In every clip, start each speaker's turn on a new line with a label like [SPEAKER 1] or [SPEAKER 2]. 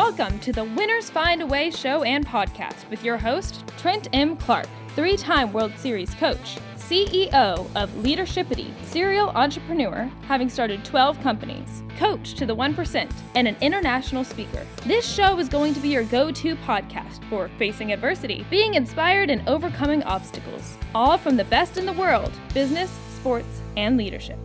[SPEAKER 1] Welcome to the Winners Find a Way show and podcast with your host, Trent M. Clark, 3-time World Series coach, CEO of Leadershipity, serial entrepreneur, having started 12 companies, coach to the 1%, and an international speaker. This show is going to be your go-to podcast for facing adversity, being inspired, and overcoming obstacles, all from the best in the world, business, sports, and leadership.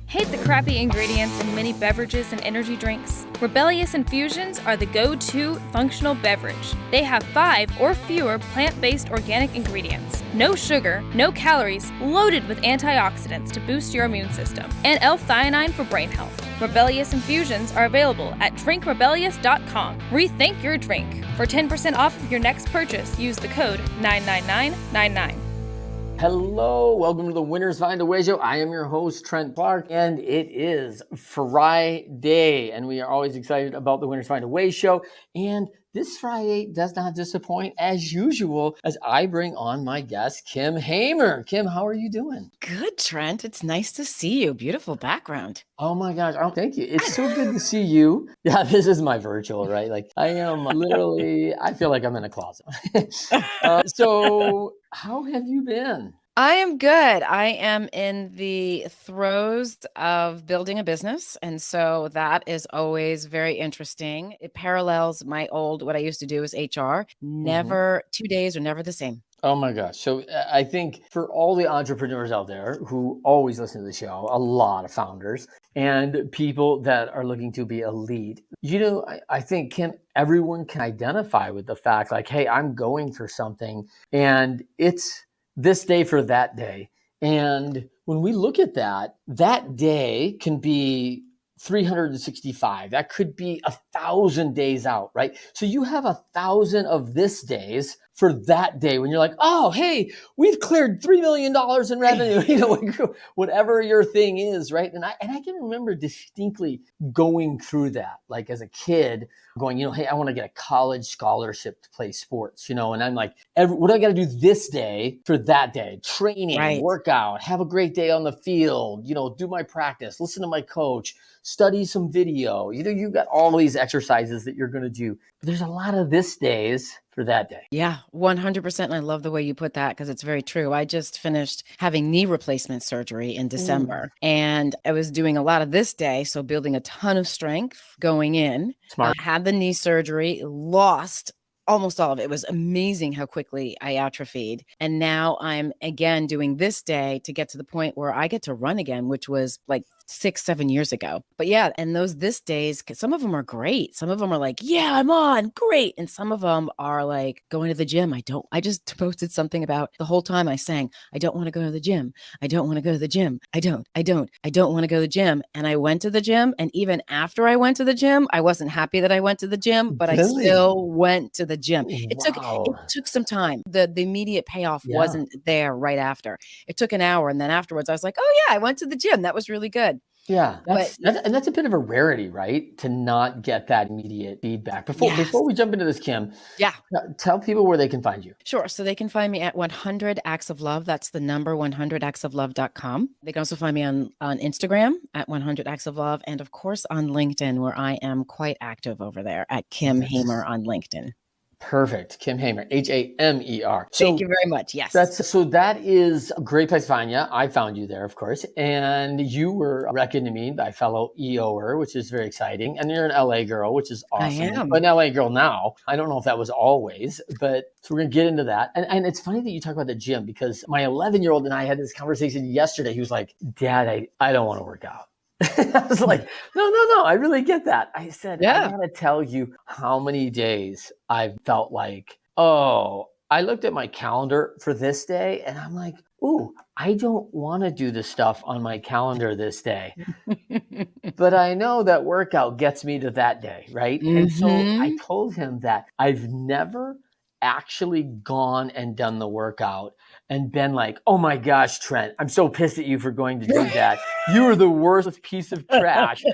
[SPEAKER 1] Hate the crappy ingredients in many beverages and energy drinks? Rebellious Infusions are the go-to functional beverage. They have 5 or fewer plant-based organic ingredients, no sugar, no calories, loaded with antioxidants to boost your immune system, and L-theanine for brain health. Rebellious Infusions are available at drinkrebellious.com. Rethink your drink. For 10% off of your next purchase, use the code 99999.
[SPEAKER 2] Hello, welcome to the Winners Find a Way show. I am your host, Trent Clark, and it is Friday, and we are always excited about the Winners Find a Way show. And this Friday does not disappoint as usual as I bring on my guest, Kim Hamer. Kim, how are you doing?
[SPEAKER 3] Good, Trent. It's nice to see you. Beautiful background.
[SPEAKER 2] Oh my gosh. Oh, thank you. It's so good to see you. Yeah, this is my virtual, right? Like I am literally, I feel like I'm in a closet. So how have you been?
[SPEAKER 3] I am good. I am in the throes of building a business. And so that is always very interesting. It parallels what I used to do is HR. Never, 2 days are never the same.
[SPEAKER 2] Oh my gosh. So I think for all the entrepreneurs out there who always listen to the show, a lot of founders and people that are looking to be a lead, I think, Kim, everyone can identify with the fact like, hey, I'm going for something and it's this day for that day. And when we look at that day can be 365. That could be 1,000 days out, right? So you have 1,000 of this days for that day when you're like, oh, hey, we've cleared $3 million in revenue, whatever your thing is, right? And I can remember distinctly going through that, like as a kid, going, hey, I want to get a college scholarship to play sports, and I'm like, what do I got to do this day for that day? Training,
[SPEAKER 3] Right.
[SPEAKER 2] Workout, have a great day on the field, do my practice, listen to my coach, study some video. You've got all these exercises that you're going to do. But there's a lot of this days for that day.
[SPEAKER 3] Yeah, 100%. And I love the way you put that because it's very true. I just finished having knee replacement surgery in December and I was doing a lot of this day. So building a ton of strength going in.
[SPEAKER 2] Smart.
[SPEAKER 3] Had the knee surgery, lost almost all of it. It was amazing how quickly I atrophied. And now I'm again doing this day to get to the point where I get to run again, which was like 6-7 years ago. But yeah, and this days, some of them are great. Some of them are like, yeah, I'm on, great. And some of them are like going to the gym. I just posted something about the whole time I sang, I don't want to go to the gym. I don't want to go to the gym. I don't want to go to the gym. And I went to the gym. And even after I went to the gym, I wasn't happy that I went to the gym, but I still went to the gym. It took some time. The immediate payoff wasn't there right after. It took an hour. And then afterwards I was like, oh yeah, I went to the gym. That was really good.
[SPEAKER 2] Yeah, that's a bit of a rarity, right? To not get that immediate feedback. Before we jump into this, Kim, tell people where they can find you.
[SPEAKER 3] Sure. So they can find me at 100 Acts of Love. That's the number 100actsoflove.com. They can also find me on Instagram at 100 Acts of Love. And of course on LinkedIn, where I am quite active over there at Kim Hamer on LinkedIn.
[SPEAKER 2] Perfect. Kim Hamer, Hamer.
[SPEAKER 3] Thank you very much. Yes.
[SPEAKER 2] That is a great place to find you. I found you there, of course. And you were reckoned to me by fellow EOer, which is very exciting. And you're an LA girl, which is awesome.
[SPEAKER 3] I am.
[SPEAKER 2] But an LA girl now. I don't know if that was always, but so we're going to get into that. And it's funny that you talk about the gym because my 11-year-old and I had this conversation yesterday. He was like, Dad, I don't want to work out. I was like, no, I really get that. I said, I gotta tell you how many days I've felt like, I looked at my calendar for this day and I'm like, ooh, I don't want to do the stuff on my calendar this day. But I know that workout gets me to that day, right? And so I told him that I've never actually gone and done the workout and been like, oh my gosh, Trent, I'm so pissed at you for going to do that. You are the worst piece of trash.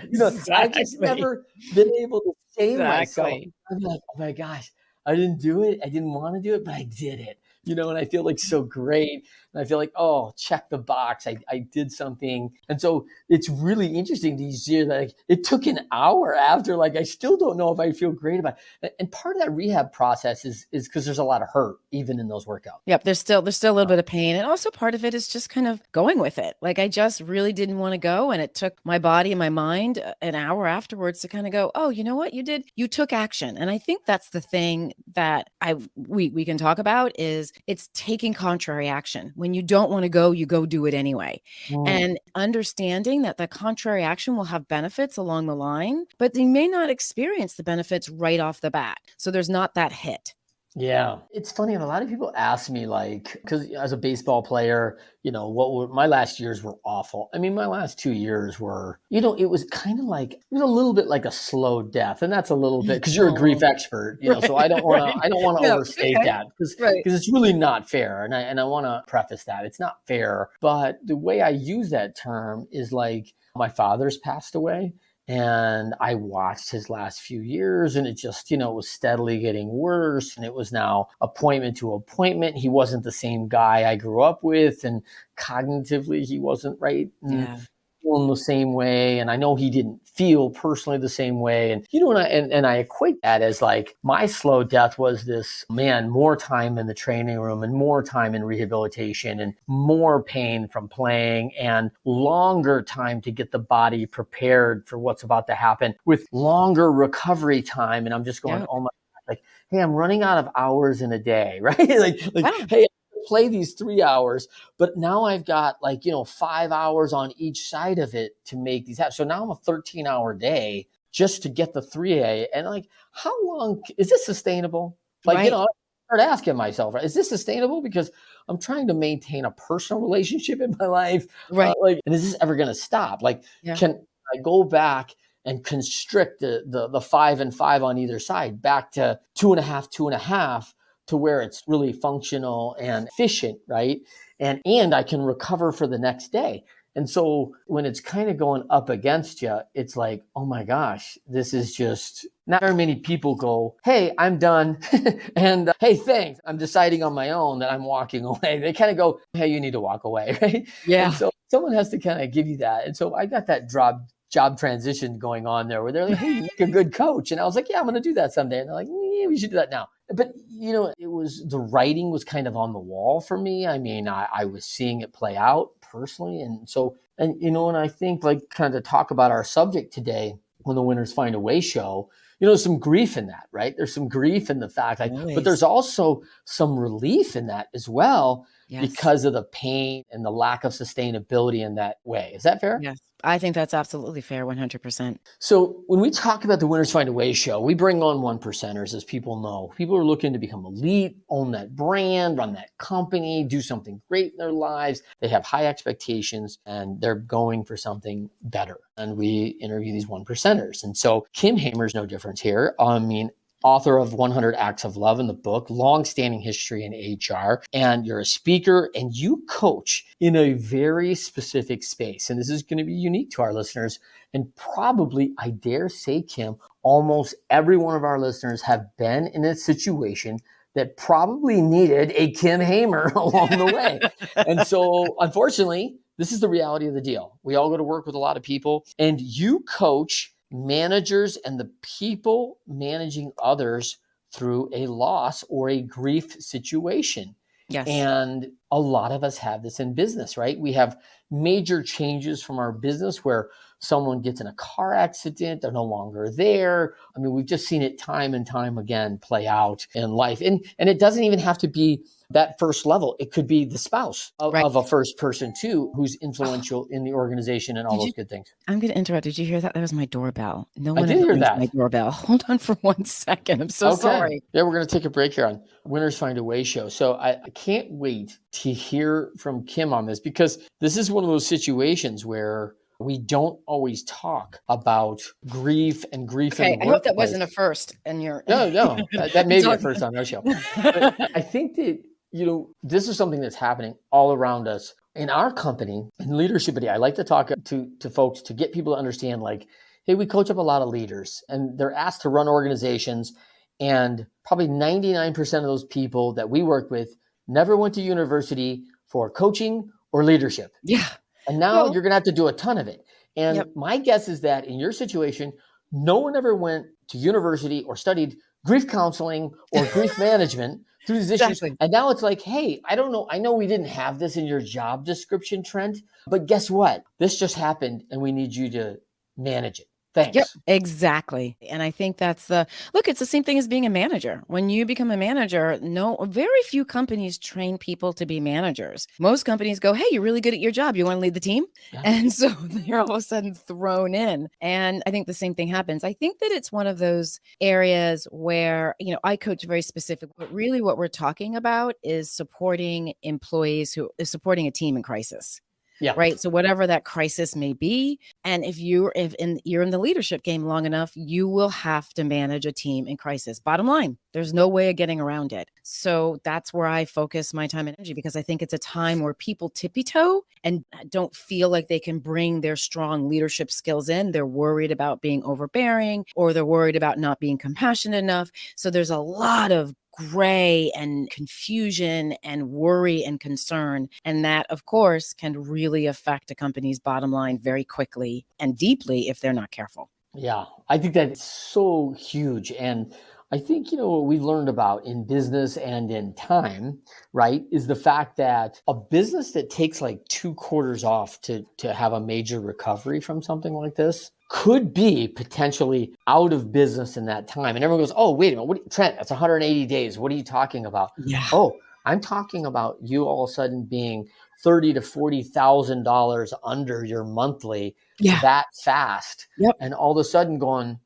[SPEAKER 2] I've just never been able to say myself. I'm like, oh my gosh, I didn't do it. I didn't want to do it, but I did it and I feel like so great. And I feel like, oh, check the box. I did something. And so it's really interesting to hear that like, it took an hour after, like, I still don't know if I feel great about it. And part of that rehab process is because there's a lot of hurt even in those workouts.
[SPEAKER 3] Yep. There's still a little bit of pain. And also part of it is just kind of going with it. Like I just really didn't want to go. And it took my body and my mind an hour afterwards to kind of go, oh, you know what you did? You took action. And I think that's the thing that we can talk about is it's taking contrary action. When you don't want to go, you go do it anyway. And understanding that the contrary action will have benefits along the line, but they may not experience the benefits right off the bat. So there's not that hit.
[SPEAKER 2] Yeah. It's funny. And a lot of people ask me, like, because as a baseball player, my last years were awful. I mean, my last 2 years were, it was kind of like, it was a little bit like a slow death. And that's a little bit because you're a grief expert, so I don't want to overstate that because it's really not fair. And I want to preface that it's not fair. But the way I use that term is like my father's passed away. And I watched his last few years and it just, was steadily getting worse. And it was now appointment to appointment. He wasn't the same guy I grew up with. And cognitively, he wasn't right. In the same way. And I know he didn't feel personally the same way. And, and I equate that as like my slow death was this, man, more time in the training room and more time in rehabilitation and more pain from playing and longer time to get the body prepared for what's about to happen with longer recovery time. And I'm just going, oh my God, like, hey, I'm running out of hours in a day, right? Hey, play these 3 hours, but now I've got 5 hours on each side of it to make these happen. So now I'm a 13-hour day just to get the 3A. And like, how long is this sustainable? I start asking myself, is this sustainable? Because I'm trying to maintain a personal relationship in my life.
[SPEAKER 3] Right.
[SPEAKER 2] And is this ever going to stop? Can I go back and constrict the 5 and 5 on either side back to 2.5, to where it's really functional and efficient, right? And I can recover for the next day. And so when it's kind of going up against you, it's like, oh my gosh, this is just not very many people go, hey, I'm done. And hey, thanks. I'm deciding on my own that I'm walking away. They kind of go, hey, you need to walk away, right?
[SPEAKER 3] Yeah.
[SPEAKER 2] And so someone has to kind of give you that. And so I got that job transition going on there where they're like, hey, you make a good coach. And I was like, yeah, I'm going to do that someday. And they're like, yeah, we should do that now. But, it was, the writing was kind of on the wall for me. I mean, I was seeing it play out personally. And so, and I think kind of talk about our subject today on the Winners Find a Way show, some grief in that, right? There's some grief in the fact, but there's also some relief in that as well. Yes. Because of the pain and the lack of sustainability in that way. Is that fair?
[SPEAKER 3] Yes, I think that's absolutely fair, 100%.
[SPEAKER 2] So when we talk about the Winners Find a Way show, we bring on 1%ers, as people know. People are looking to become elite, own that brand, run that company, do something great in their lives. They have high expectations and they're going for something better. And we interview these 1%ers. And so Kim Hamer's no different here. Author of 100 Acts of Love in the book, long-standing history in HR, and you're a speaker and you coach in a very specific space. And this is going to be unique to our listeners. And probably, I dare say, Kim, almost every one of our listeners have been in a situation that probably needed a Kim Hamer along the way. And so, unfortunately, this is the reality of the deal. We all go to work with a lot of people, and you coach managers and the people managing others through a loss or a grief situation.
[SPEAKER 3] Yes.
[SPEAKER 2] And a lot of us have this in business, right? We have major changes from our business where someone gets in a car accident, they're no longer there. I mean, we've just seen it time and time again play out in life. And it doesn't even have to be that first level. It could be the spouse of a first person too, who's influential in the organization and all those good things.
[SPEAKER 3] I'm going to interrupt. Did you hear that? That was my doorbell. No
[SPEAKER 2] I
[SPEAKER 3] one
[SPEAKER 2] did hear that.
[SPEAKER 3] My doorbell. Hold on for 1 second. I'm so sorry.
[SPEAKER 2] Yeah, we're going to take a break here on Winners Find a Way show. So I can't wait to hear from Kim on this, because this is one of those situations where we don't always talk about grief and grief in the workplace.
[SPEAKER 3] I hope that wasn't a first. And you're
[SPEAKER 2] no, that may be a first on our show. But I think that this is something that's happening all around us in our company in leadership. I like to talk to folks to get people to understand, hey, we coach up a lot of leaders and they're asked to run organizations, and probably 99% of those people that we work with never went to university for coaching or leadership.
[SPEAKER 3] Yeah.
[SPEAKER 2] And now
[SPEAKER 3] Well,
[SPEAKER 2] you're going to have to do a ton of it. And
[SPEAKER 3] yep.
[SPEAKER 2] my guess is that in your situation, no one ever went to university or studied grief counseling or grief management through these issues.
[SPEAKER 3] Exactly.
[SPEAKER 2] And now it's like, hey, I don't know. I know we didn't have this in your job description, Trent, but guess what? This just happened and we need you to manage it.
[SPEAKER 3] Yep,
[SPEAKER 2] Thanks.
[SPEAKER 3] exactly. And I think that's look, it's the same thing as being a manager. When you become a manager, very few companies train people to be managers. Most companies go, hey, you're really good at your job. You want to lead the team?
[SPEAKER 2] Yeah.
[SPEAKER 3] And so they're all of a sudden thrown in. And I think the same thing happens. I think that it's one of those areas where, I coach very specific, but really what we're talking about is supporting employees who is supporting a team in crisis.
[SPEAKER 2] Yeah.
[SPEAKER 3] Right. So whatever that crisis may be, and if you're in the leadership game long enough, you will have to manage a team in crisis. Bottom line, there's no way of getting around it. So that's where I focus my time and energy, because I think it's a time where people tippy-toe and don't feel like they can bring their strong leadership skills in. They're worried about being overbearing, or they're worried about not being compassionate enough. So there's a lot of gray and confusion and worry and concern. And that, of course, can really affect a company's bottom line very quickly and deeply if they're not careful.
[SPEAKER 2] Yeah, I think that's so huge. And I think, what we've learned about in business and in time, right, is the fact that a business that takes like 2 quarters off to have a major recovery from something like this could be potentially out of business in that time. And everyone goes, oh, wait a minute, Trent, that's 180 days. What are you talking about?
[SPEAKER 3] Yeah.
[SPEAKER 2] Oh, I'm talking about you all of a sudden being $30,000 to $40,000 under your monthly that fast.
[SPEAKER 3] Yep.
[SPEAKER 2] And all of a sudden going,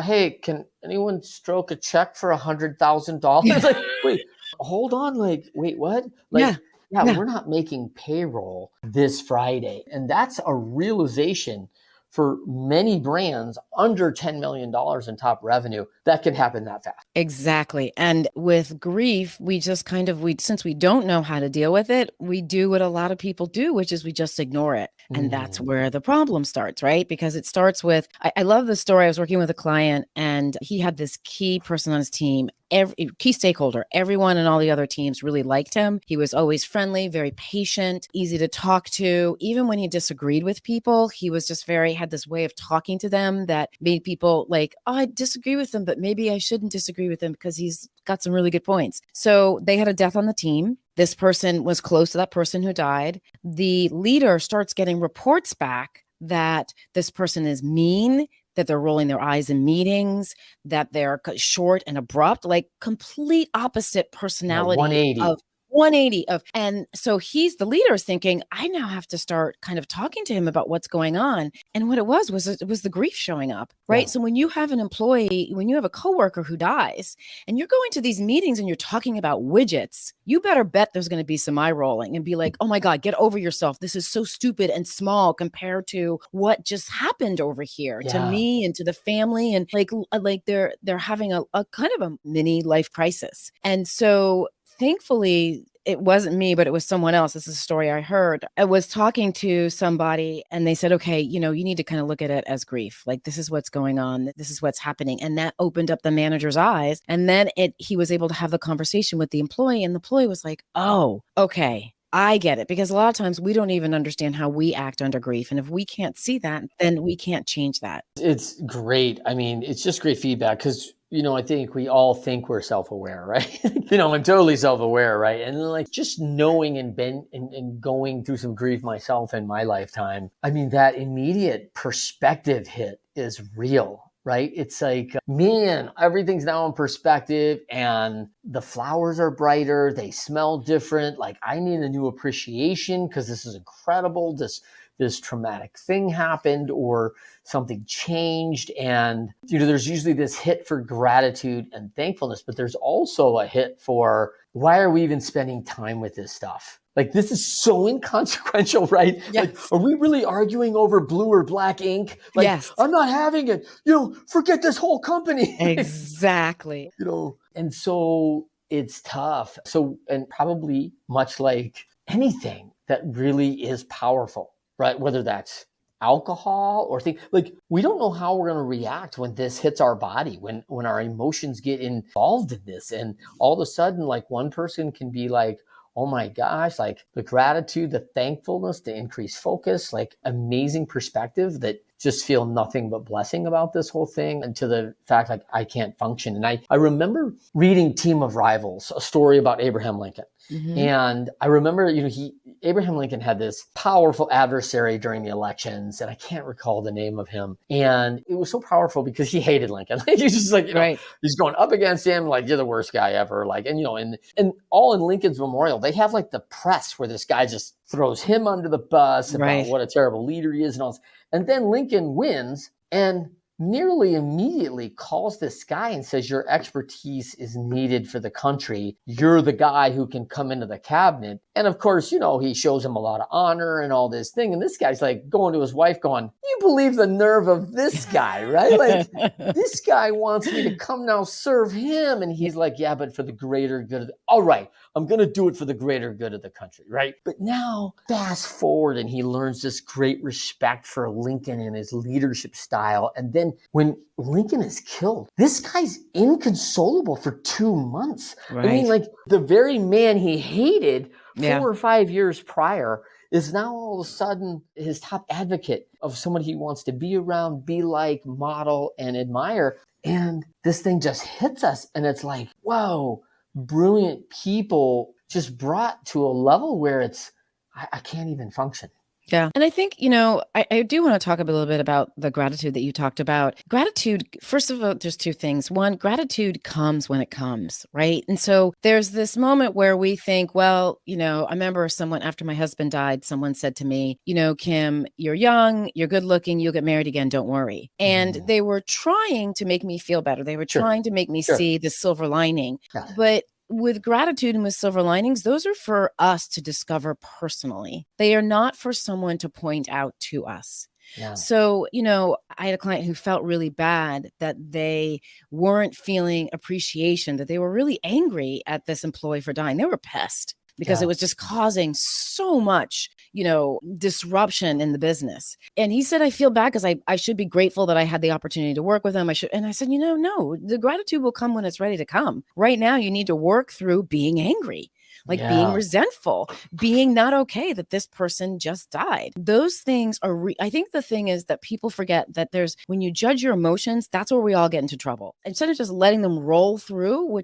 [SPEAKER 2] hey, can anyone stroke a check for $100,000? Like, wait, hold on. Like, wait, what? Like, yeah, we're not making payroll this Friday. And that's a realization for many brands under $10 million in top revenue that can happen that fast.
[SPEAKER 3] Exactly. And with grief, we just since we don't know how to deal with it, we do what a lot of people do, which is we just ignore it. And that's where the problem starts, right? Because it starts with, I love the story. I was working with a client and he had this key person on his team, every key stakeholder. Everyone in all the other teams really liked him. He was always friendly, very patient, easy to talk to. Even when he disagreed with people, he was just had this way of talking to them that made people like, oh, I disagree with him, but maybe I shouldn't disagree with him because he's got some really good points. So they had a death on the team. This person was close to that person who died. The leader starts getting reports back that this person is mean, that they're rolling their eyes in meetings, that they're short and abrupt, like complete opposite personality 180 of, and so the leader is thinking, I now have to start kind of talking to him about what's going on. And what it was the grief showing up, right? Yeah. So when you have an employee, when you have a coworker who dies and you're going to these meetings and you're talking about widgets, you better bet there's going to be some eye rolling and be like, oh my God, get over yourself. This is so stupid and small compared to what just happened over here to me and to the family. And like they're having a kind of a mini life crisis. And so thankfully, it wasn't me, but it was someone else. This is a story I heard. I was talking to somebody and they said, okay, you need to kind of look at it as grief. Like, this is what's going on. This is what's happening. And that opened up the manager's eyes. And then he was able to have the conversation with the employee. And the employee was like, oh, okay, I get it. Because a lot of times we don't even understand how we act under grief. And if we can't see that, then we can't change that.
[SPEAKER 2] It's great. I mean, it's just great feedback because I think we all think we're self-aware, right? I'm totally self-aware, right? And like just knowing and going through some grief myself in my lifetime, I mean, that immediate perspective hit is real, right? It's like, man, everything's now in perspective and the flowers are brighter. They smell different. Like, I need a new appreciation because this is incredible. This traumatic thing happened or something changed. And, there's usually this hit for gratitude and thankfulness, but there's also a hit for why are we even spending time with this stuff? Like, this is so inconsequential, right?
[SPEAKER 3] Yes.
[SPEAKER 2] Like, are we really arguing over blue or black ink? Like, yes. I'm not having it, forget this whole company.
[SPEAKER 3] Exactly.
[SPEAKER 2] And so it's tough. So, and probably much like anything that really is powerful, right? Whether that's alcohol or things like, we don't know how we're going to react when this hits our body, when our emotions get involved in this. And all of a sudden, like, one person can be like, oh my gosh, like the gratitude, the thankfulness, the increased focus, like amazing perspective that just feel nothing but blessing about this whole thing, and to the fact like I can't function. And I remember reading Team of Rivals, a story about Abraham Lincoln.
[SPEAKER 3] Mm-hmm.
[SPEAKER 2] And I remember, Abraham Lincoln had this powerful adversary during the elections, and I can't recall the name of him. And it was so powerful because he hated Lincoln. He's just like,
[SPEAKER 3] Right.
[SPEAKER 2] he's going up against him like, you're the worst guy ever. Like, and all in Lincoln's memorial, they have like the press where this guy just throws him under the bus about
[SPEAKER 3] Right.
[SPEAKER 2] what a terrible leader he is and all this. And then Lincoln wins and nearly immediately calls this guy and says, your expertise is needed for the country. You're the guy who can come into the cabinet. And of course, he shows him a lot of honor and all this thing. And this guy's like going to his wife going, you believe the nerve of this guy, right? Like this guy wants me to come now serve him. And he's like, yeah, but for the greater good. All right, I'm going to do it for the greater good of the country, right? But now fast forward and he learns this great respect for Lincoln and his leadership style. And then when Lincoln is killed, this guy's inconsolable for 2 months.
[SPEAKER 3] Right.
[SPEAKER 2] I mean, like the very man he hated 4
[SPEAKER 3] Yeah.
[SPEAKER 2] or 5 years prior is now all of a sudden his top advocate of someone he wants to be around, be like, model, and admire. And this thing just hits us. And it's like, whoa, brilliant people just brought to a level where I can't even function.
[SPEAKER 3] Yeah. And I think, I do want to talk a little bit about the gratitude that you talked about. Gratitude, first of all, there's two things. One, gratitude comes when it comes, right? And so there's this moment where we think, well, I remember someone, after my husband died, someone said to me, Kim, you're young, you're good looking, you'll get married again, don't worry. And they were trying to make me feel better. They were trying to make me see the silver lining. Yeah. But with gratitude and with silver linings, those are for us to discover personally. They are not for someone to point out to us. Yeah. So, I had a client who felt really bad that they weren't feeling appreciation, that they were really angry at this employee for dying. They were pissed because it was just causing so much, disruption in the business. And he said, I feel bad because I should be grateful that I had the opportunity to work with him. And I said, no, the gratitude will come when it's ready to come. Right now, you need to work through being angry. Being resentful, being not okay that this person just died. Those things are, I think the thing is that people forget that when you judge your emotions, that's where we all get into trouble. Instead of just letting them roll through,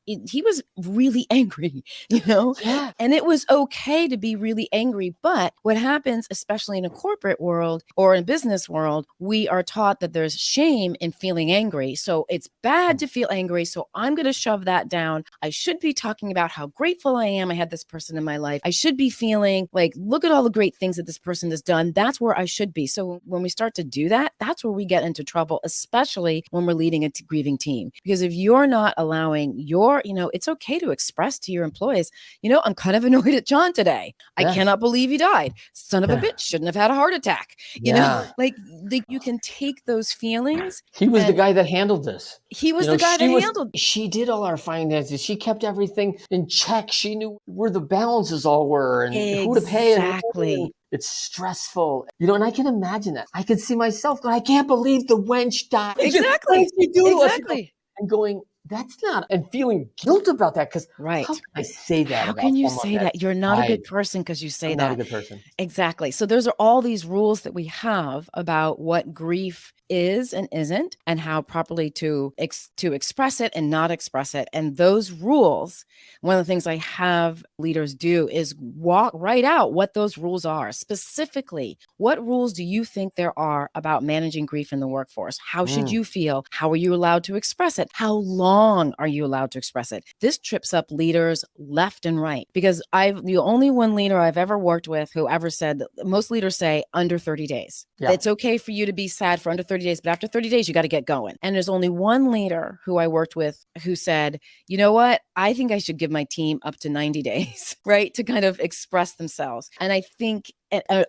[SPEAKER 3] he was really angry, Yeah. And it was okay to be really angry. But what happens, especially in a corporate world or in a business world, we are taught that there's shame in feeling angry. So it's bad to feel angry. So I'm going to shove that down. I should be talking about how grateful I am. I had this person in my life. I should be feeling like, look at all the great things that this person has done. That's where I should be. So when we start to do that, that's where we get into trouble, especially when we're leading a grieving team. Because if you're not allowing it's okay to express to your employees, I'm kind of annoyed at John today. I cannot believe he died. Son of a bitch, shouldn't have had a heart attack. You can take those feelings.
[SPEAKER 2] He was the guy that handled this.
[SPEAKER 3] He was the guy that handled.
[SPEAKER 2] She did all our finances. She kept everything in check. She knew where the balances all were and who to pay.
[SPEAKER 3] Exactly.
[SPEAKER 2] It's stressful, and I can imagine that. I can see myself going, I can't believe the wench died.
[SPEAKER 3] Exactly.
[SPEAKER 2] Exactly. And going, that's not, and feeling guilt about that because how can I say that?
[SPEAKER 3] How can you say that? You're not a good person because you say that.
[SPEAKER 2] I'm not a good person.
[SPEAKER 3] Exactly. So those are all these rules that we have about what grief is and isn't, and how properly to express it and not express it. And those rules, one of the things I have leaders do is write out what those rules are. Specifically, what rules do you think there are about managing grief in the workforce? How should you feel? How are you allowed to express it? How long are you allowed to express it? This trips up leaders left and right, because the only one leader I've ever worked with who ever said, most leaders say under 30 days. Yeah. It's okay for you to be sad for under 30 days, but after 30 days, you got to get going. And there's only one leader who I worked with who said, you know what? I think I should give my team up to 90 days, right? To kind of express themselves. And I think,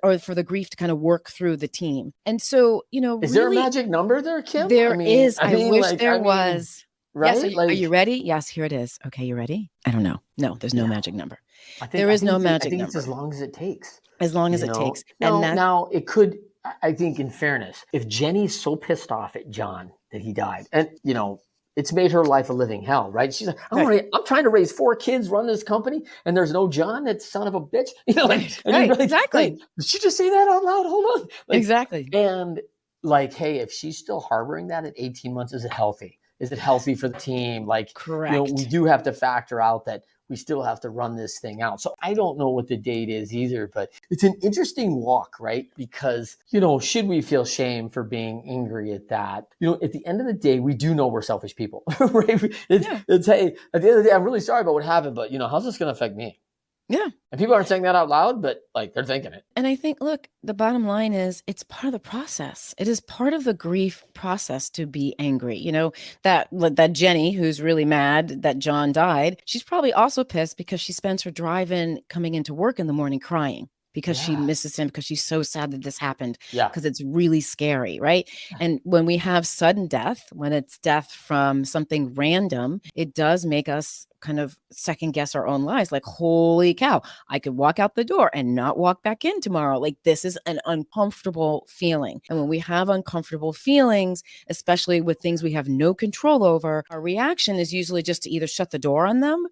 [SPEAKER 3] or for the grief to kind of work through the team. And so,
[SPEAKER 2] is there a magic number there, Kim?
[SPEAKER 3] There is. I wish there was.
[SPEAKER 2] Right?
[SPEAKER 3] Yes, are you ready? Yes, here it is. Okay, you ready? I don't know. No, there's no magic number. There is no magic number.
[SPEAKER 2] I think it's as long as it takes.
[SPEAKER 3] As long as it takes.
[SPEAKER 2] Now, it could, I think in fairness, if Jenny's so pissed off at John that he died, and, it's made her life a living hell, right? She's like, I'm trying to raise 4 kids, run this company, and there's no John, that son of a bitch. And you're like,
[SPEAKER 3] exactly.
[SPEAKER 2] Like, did she just say that out loud? Hold on.
[SPEAKER 3] Exactly.
[SPEAKER 2] And like, hey, if she's still harboring that at 18 months, is it healthy? Is it healthy for the team?
[SPEAKER 3] Correct.
[SPEAKER 2] We do have to factor out that we still have to run this thing out. So I don't know what the date is either, but it's an interesting walk, right? Because, should we feel shame for being angry at that? At the end of the day, we do know we're selfish people, right? It's, hey, at the end of the day, I'm really sorry about what happened, but how's this going to affect me?
[SPEAKER 3] Yeah.
[SPEAKER 2] And people aren't saying that out loud, but they're thinking it.
[SPEAKER 3] And I think, look, the bottom line is it's part of the process. It is part of the grief process to be angry. That Jenny, who's really mad that John died, she's probably also pissed because she spends her drive-in coming into work in the morning crying because she misses him, because she's so sad that this happened, because it's really scary, right? And when we have sudden death, when it's death from something random, it does make us kind of second guess our own lives. Like, holy cow, I could walk out the door and not walk back in tomorrow. Like, this is an uncomfortable feeling. And when we have uncomfortable feelings, especially with things we have no control over, our reaction is usually just to either shut the door on them,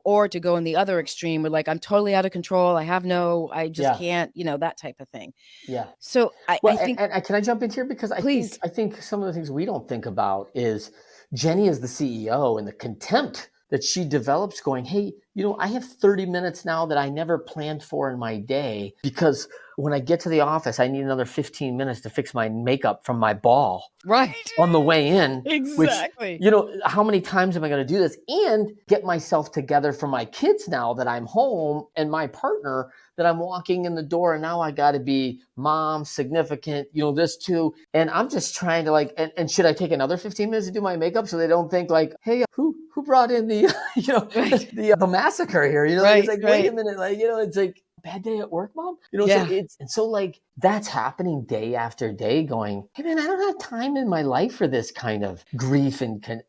[SPEAKER 3] or to go in the other extreme with I'm totally out of control. I just can't, that type of thing.
[SPEAKER 2] Yeah.
[SPEAKER 3] So I think,
[SPEAKER 2] and can I jump in here? Because I think some of the things we don't think about is Jenny is the CEO, and the contempt that she develops going, hey, I have 30 minutes now that I never planned for in my day, because when I get to the office, I need another 15 minutes to fix my makeup from my ball on the way in.
[SPEAKER 3] Exactly.
[SPEAKER 2] Which, how many times am I going to do this and get myself together for my kids now that I'm home, and my partner that I'm walking in the door, and now I got to be mom, significant, this too. And I'm just trying to and should I take another 15 minutes to do my makeup so they don't think hey, who brought in the, the massacre here? Wait a minute, it's bad day at work, mom. So that's happening day after day, going, hey man, I don't have time in my life for this kind of grief.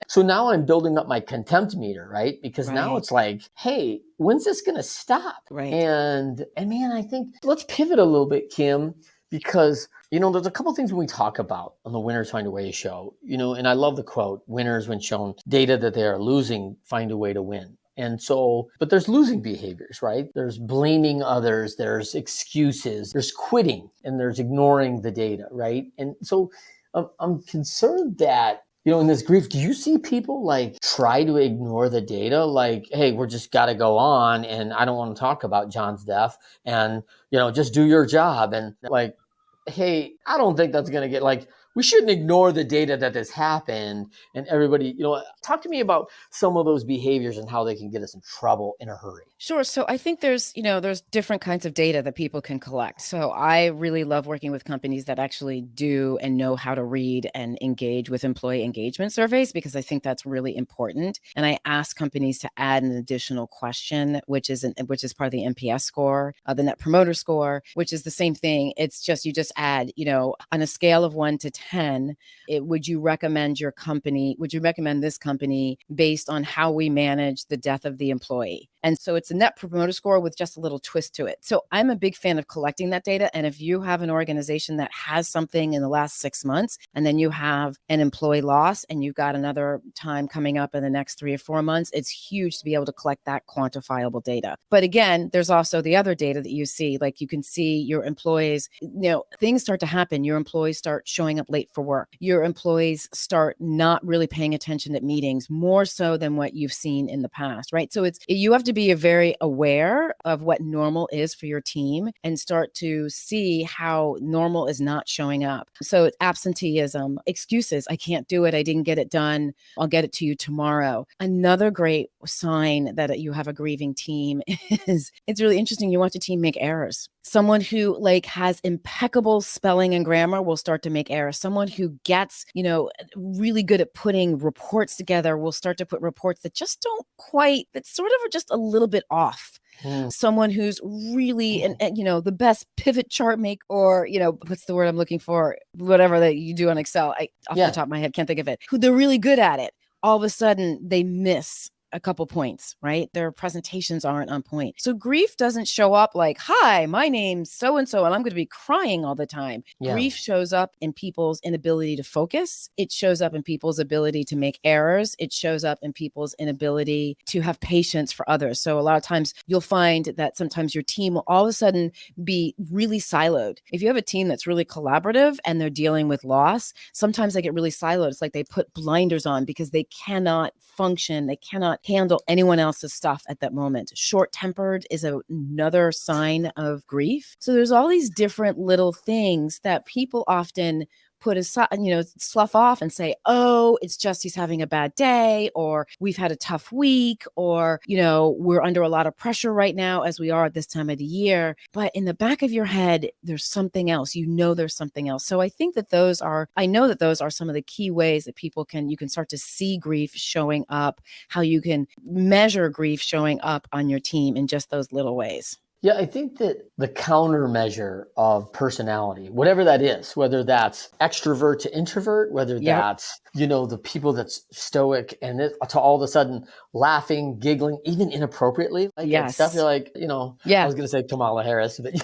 [SPEAKER 2] So now I'm building up my contempt meter, right? Because now it's hey, when's this going to stop?
[SPEAKER 3] Right.
[SPEAKER 2] And man, I think let's pivot a little bit, Kim, because, there's a couple things when we talk about on the Winners Find a Way show, and I love the quote, winners, when shown data that they are losing, find a way to win. And so, but there's losing behaviors, right? There's blaming others, there's excuses, there's quitting, and there's ignoring the data, right? And so I'm concerned that, in this grief, do you see people try to ignore the data? Hey, we're just got to go on, and I don't want to talk about John's death, and, just do your job. And hey, I don't think that's going to get we shouldn't ignore the data that this happened, and everybody, talk to me about some of those behaviors and how they can get us in trouble in a hurry.
[SPEAKER 3] Sure. So I think there's different kinds of data that people can collect. So I really love working with companies that actually do and know how to read and engage with employee engagement surveys, because I think that's really important. And I ask companies to add an additional question, which is part of the NPS score, the Net Promoter Score, which is the same thing. It's just, you just add, on a scale of 1 to 10, would you recommend this company based on how we manage the death of the employee? And so it's a Net Promoter Score with just a little twist to it. So I'm a big fan of collecting that data. And if you have an organization that has something in the last 6 months, and then you have an employee loss, and you've got another time coming up in the next 3 or 4 months, it's huge to be able to collect that quantifiable data. But again, there's also the other data that you see, you can see your employees, things start to happen. Your employees start showing up late for work. Your employees start not really paying attention at meetings, more so than what you've seen in the past, right? So you have to be very aware of what normal is for your team and start to see how normal is not showing up. So it's absenteeism, excuses. I can't do it. I didn't get it done. I'll get it to you tomorrow. Another great sign that you have a grieving team is it's really interesting. You watch a team make errors. Someone who has impeccable spelling and grammar will start to make errors. Someone who gets, really good at putting reports together will start to put reports that just don't quite, that sort of are just a little bit off. Someone who's really, and the best pivot chart make, or, what's the word I'm looking for? Whatever that you do on Excel. Off the top of my head, can't think of it. Who they're really good at it. All of a sudden they miss a couple points, right? Their presentations aren't on point. So grief doesn't show up like, hi, my name's so-and-so, and I'm going to be crying all the time.
[SPEAKER 2] Yeah.
[SPEAKER 3] Grief shows up in people's inability to focus. It shows up in people's ability to make errors. It shows up in people's inability to have patience for others. So a lot of times you'll find that sometimes your team will all of a sudden be really siloed. If you have a team that's really collaborative and they're dealing with loss, sometimes they get really siloed. It's like they put blinders on because they cannot function. They cannot handle anyone else's stuff at that moment. Short-tempered is another sign of grief. So there's all these different little things that people often put aside, slough off and say, oh, it's just he's having a bad day, or we've had a tough week, or, we're under a lot of pressure right now as we are at this time of the year. But in the back of your head, there's something else. There's something else. So I think that those are some of the key ways that you can start to see grief showing up, how you can measure grief showing up on your team in just those little ways.
[SPEAKER 2] Yeah, I think that the countermeasure of personality, whatever that is, whether that's extrovert to introvert, whether that's, the people that's stoic and to all of a sudden laughing, giggling, even inappropriately, and stuff, you're like, I was going to say Kamala Harris, but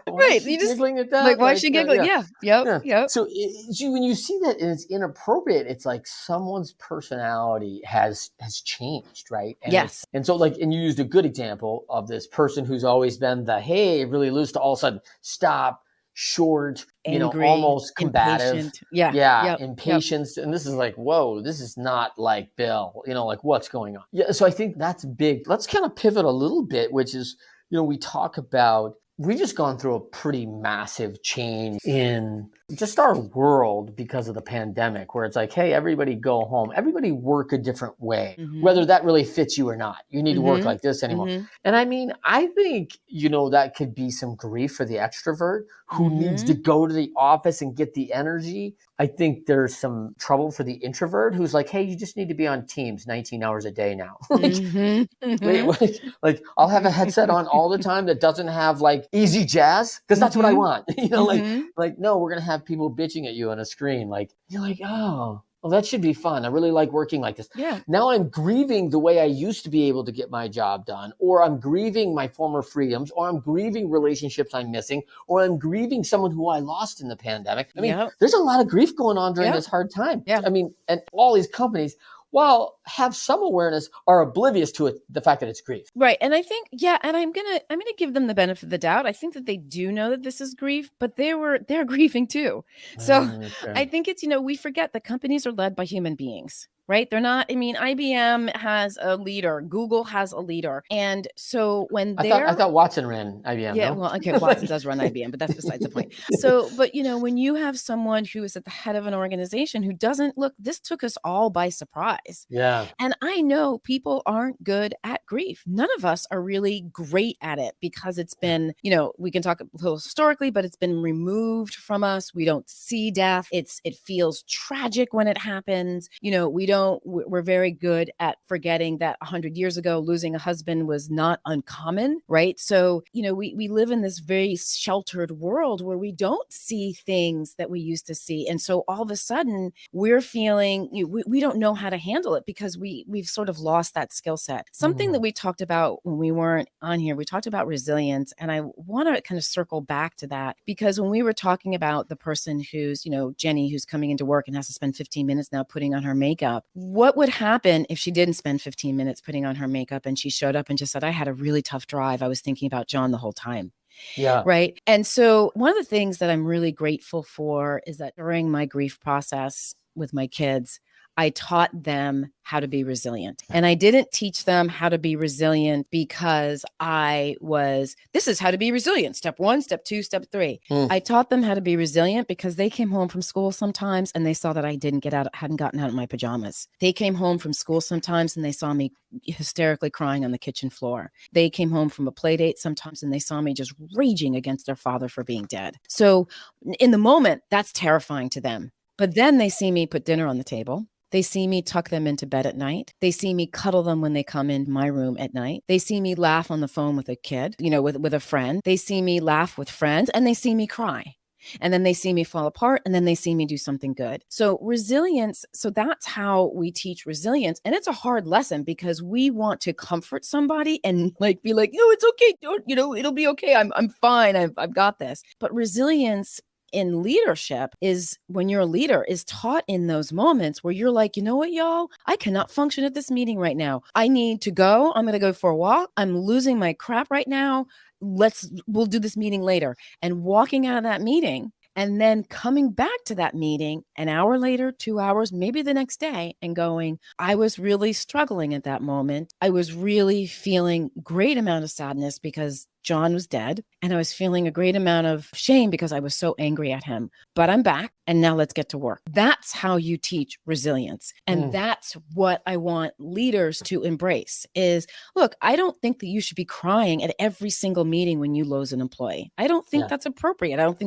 [SPEAKER 3] right. You just
[SPEAKER 2] giggling at that.
[SPEAKER 3] Like, why is she giggling? Yep.
[SPEAKER 2] So when you see that and it's inappropriate, it's like someone's personality has changed, right? And
[SPEAKER 3] yes.
[SPEAKER 2] And so and you used a good example of this person who's always been the, hey, really loose, to all of a sudden stop, short,
[SPEAKER 3] angry,
[SPEAKER 2] almost combative.
[SPEAKER 3] Impatient.
[SPEAKER 2] Impatience. And this is like, whoa, this is not like Bill, what's going on? Yeah. So I think that's big. Let's kind of pivot a little bit, which is, we talk about, we've just gone through a pretty massive change in just our world because of the pandemic, where it's like, hey, everybody go home, everybody work a different way, whether that really fits you or not. You need to work like this anymore. And I mean, I think, that could be some grief for the extrovert who needs to go to the office and get the energy. I think there's some trouble for the introvert who's like, hey, you just need to be on Teams 19 hours a day now. Wait, I'll have a headset on all the time that doesn't have easy jazz, because that's what I want. No, we're going to have people bitching at you on a screen. You're like, oh, well, that should be fun. I really like working like this.
[SPEAKER 3] Yeah.
[SPEAKER 2] Now I'm grieving the way I used to be able to get my job done, or I'm grieving my former freedoms, or I'm grieving relationships I'm missing, or I'm grieving someone who I lost in the pandemic. I mean, there's a lot of grief going on during this hard time.
[SPEAKER 3] Yeah.
[SPEAKER 2] I mean, and all these companies, while have some awareness, are oblivious to it, the fact that it's grief.
[SPEAKER 3] Right. And I think, and I'm gonna give them the benefit of the doubt. I think that they do know that this is grief, but they're grieving too. So I think it's, we forget that companies are led by human beings. Right? They're not, IBM has a leader, Google has a leader. And so when
[SPEAKER 2] I thought Watson ran IBM.
[SPEAKER 3] Yeah,
[SPEAKER 2] no?
[SPEAKER 3] well, okay, Watson does run IBM, but that's besides the point. So, but when you have someone who is at the head of an organization who doesn't look, this took us all by surprise.
[SPEAKER 2] Yeah.
[SPEAKER 3] And I know people aren't good at grief. None of us are really great at it because it's been, we can talk a little historically, but it's been removed from us. We don't see death. It feels tragic when it happens. We're very good at forgetting that 100 years ago, losing a husband was not uncommon, right? So, we live in this very sheltered world where we don't see things that we used to see. And so all of a sudden we're feeling, we don't know how to handle it because we've sort of lost that skill set. Something that we talked about when we weren't on here, we talked about resilience. And I want to kind of circle back to that because when we were talking about the person who's, Jenny, who's coming into work and has to spend 15 minutes now putting on her makeup, what would happen if she didn't spend 15 minutes putting on her makeup and she showed up and just said, I had a really tough drive. I was thinking about John the whole time.
[SPEAKER 2] Yeah.
[SPEAKER 3] Right. And so one of the things that I'm really grateful for is that during my grief process with my kids, I taught them how to be resilient. And I didn't teach them how to be resilient because this is how to be resilient. Step 1, step 2, step 3. I taught them how to be resilient because they came home from school sometimes and they saw that I hadn't gotten out of my pajamas. They came home from school sometimes and they saw me hysterically crying on the kitchen floor. They came home from a play date sometimes and they saw me just raging against their father for being dead. So in the moment, that's terrifying to them. But then they see me put dinner on the table. They see me tuck them into bed at night. They see me cuddle them when they come in my room at night. They see me laugh on the phone with a kid, with a friend. They see me laugh with friends and they see me cry. And then they see me fall apart, and then they see me do something good. So resilience, so that's how we teach resilience. And it's a hard lesson because we want to comfort somebody and like be like, oh, it's okay. Don't, it'll be okay. I'm fine. I've got this. But resilience in leadership is when you're a leader is taught in those moments where you're like, you know what, y'all, I cannot function at this meeting right now. I need to go. I'm going to go for a walk. I'm losing my crap right now. We'll do this meeting later. And walking out of that meeting and then coming back to that meeting an hour later, 2 hours, maybe the next day, and going, I was really struggling at that moment. I was really feeling great amount of sadness because John was dead. And I was feeling a great amount of shame because I was so angry at him. But I'm back and now let's get to work. That's how you teach resilience. And that's what I want leaders to embrace is, look, I don't think that you should be crying at every single meeting when you lose an employee. I don't think that's appropriate. I don't